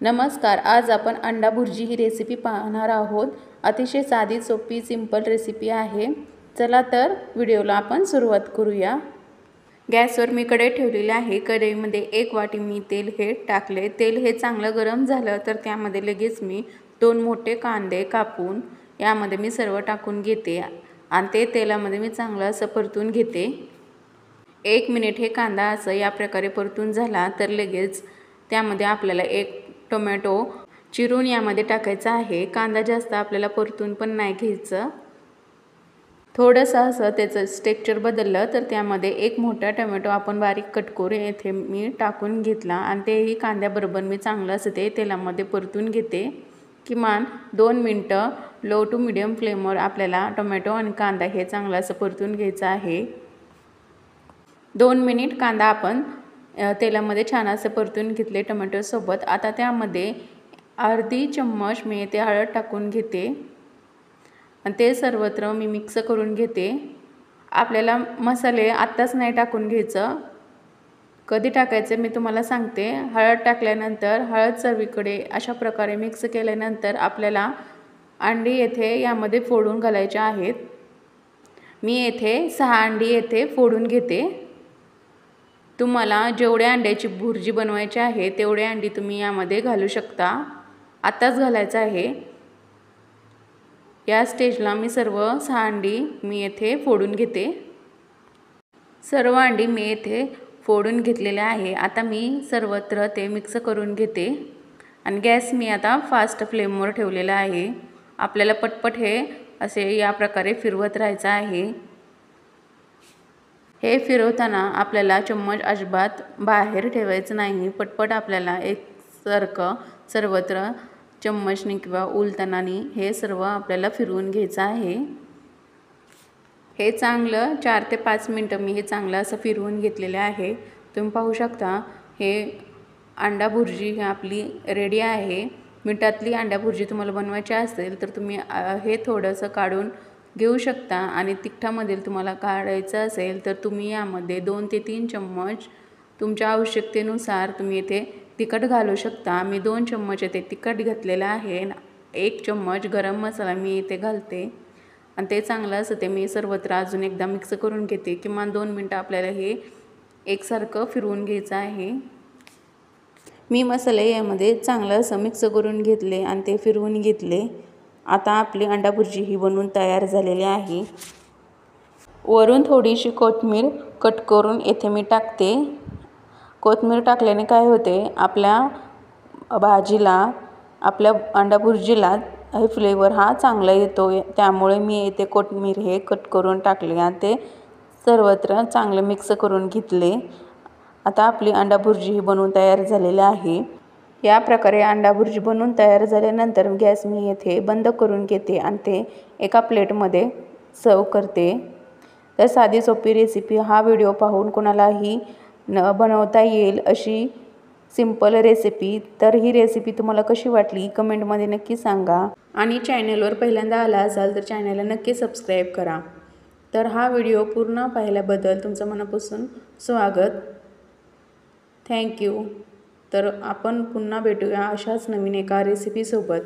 नमस्कार, आज आपण अंडा भुर्जी ही रेसिपी पाहणार आहोत। अतिशय साधी सोपी सिंपल रेसिपी आहे। चला तर व्हिडिओला आपण सुरुवात करूया। गॅसवर मी कढई ठेवलेली आहे। कढईमध्ये 1 वाटी मी तेल हे टाकले। तेल हे चांगलं गरम झालं तर त्यामध्ये लगेच मी 2 मोठे कांदे कापून यामध्ये मी सर्व टाकून घेते आणि ते तेलामध्ये मी चांगलं असं परतून घेते। 1 मिनिट हे कांदा असं या प्रकारे परतून झाला तर लगेच त्यामध्ये आपल्याला 1 टोमॅटो चिरून यामध्ये टाकायचा आहे। कांदा जास्त आपल्याला परतून पण नाही घ्यायचं। थोडंसं असं त्याचं टेक्स्चर बदललं तर त्यामध्ये 1 मोठा टोमॅटो आपण बारीक कट करून येथे मी टाकून घेतला आणि तेही कांद्याबरोबर मी चांगलं असं ते तेलामध्ये परतून घेते। किमान 2 मिनिटं लो टू मीडियम फ्लेमवर आपल्याला टोमॅटो आणि कांदा हे चांगलं असं परतून घ्यायचं आहे। 2 मिनिट कांदा आपण तेलामध्ये छान असं परतून घेतले टोमॅटो सोबत। आता त्यामध्ये अर्धी चम्मच मी ते हळद टाकून घेते आणि ते सर्वत्र मी मिक्स करून घेते। आपल्याला मसाले आत्ताच नाही टाकून घ्यायचं, कधी टाकायचे मी तुम्हाला सांगते। हळद टाकल्यानंतर हळद सर्वीकडे अशा प्रकारे मिक्स केल्यानंतर आपल्याला अंडी येथे यामध्ये फोडून घालायचे आहेत। मी येथे 6 अंडी येथे फोडून घेते। तुम्हाला जेवढ्या अंड्याची भुर्जी बनवायची आहे तेवढे अंडी तुम्ही यामध्ये घालू शकता। आताच घालायचं आहे। या स्टेजला मी सर्व 6 अंडी मी येथे फोडून घेते। सर्व अंडी मी येथे फोडून घेतलेले आहे। आता मी सर्वत्र ते मिक्स करून घेते आणि गॅस मी आता फास्ट फ्लेमवर ठेवलेला आहे। आपल्याला पटपट हे असे या प्रकारे फिरवत राहायचं आहे। हे फिरवताना आपल्याला चम्मच अजिबात बाहेर ठेवायचं नाही। पटपट आपल्याला एकसारखं सर्वत्र चम्मचने किंवा उलटणाने हे सर्व आपल्याला फिरवून घ्यायचं आहे। हे चांगलं 4 ते 5 मिनिटं मी हे चांगलं असं फिरवून घेतलेले आहे। तुम्ही पाहू शकता हे अंडा भुर्जी ही आपली रेडी आहे। मिठातली अंडा भुर्जी तुम्हाला बनवायची असेल तर तुम्ही हे थोडंसं काढून घेऊ शकता आणि तिखटामधील तुम्हाला काढायचं असेल तर तुम्ही यामध्ये 2 ते 3 चम्मच तुमच्या आवश्यकतेनुसार तुम्ही इथे तिखट घालू शकता। मी 2 चम्मच इथे तिखट घातलेलं आहे। 1 चम्मच गरम मसाला मी इथे घालते आणि ते चांगलं असं ते मी सर्वत्र अजून एकदा मिक्स करून घेते। किमान 2 मिनिटं आपल्याला हे एकसारखं फिरवून घ्यायचं आहे। मी मसाले यामध्ये चांगलं असं मिक्स करून घेतले आणि ते फिरवून घेतले। आता आपली अंडा भुर्जी ही बनवून तयार झालेली आहे। वरून थोडीशी कोथिंबीर कट करून येथे मी टाकते। कोथिंबीर टाकल्याने काय होते, आपल्या भाजीला आपल्या अंडा भुर्जीला हे फ्लेवर हा चांगला येतो। त्यामुळे मी येथे कोथिंबीर हे कट करून टाकले आणि ते सर्वत्र चांगले मिक्स करून घेतले। आता आपली अंडा भुर्जी ही बनवून तयार झालेली आहे। या प्रकारे अंडा भुर्जी बनवून तयार झाल्यानंतर गॅस मी येथे बंद करून घेते आणि ते एका प्लेटमध्ये सर्व करते। तर साधी सोपी रेसिपी हा व्हिडिओ पाहून कोणालाही बनवता येईल अशी सिंपल रेसिपी। तर ही रेसिपी तुम्हाला कशी वाटली कमेंटमध्ये नक्की सांगा आणि चॅनलवर पहिल्यांदा आला असाल तर चॅनलला नक्की सबस्क्राईब करा। तर हा व्हिडिओ पूर्ण पाहिल्याबद्दल तुमचं मनापासून स्वागत। थँक्यू। तर आपण पुन्हा भेटूया अशाच नवीन एका रेसिपीसोबत।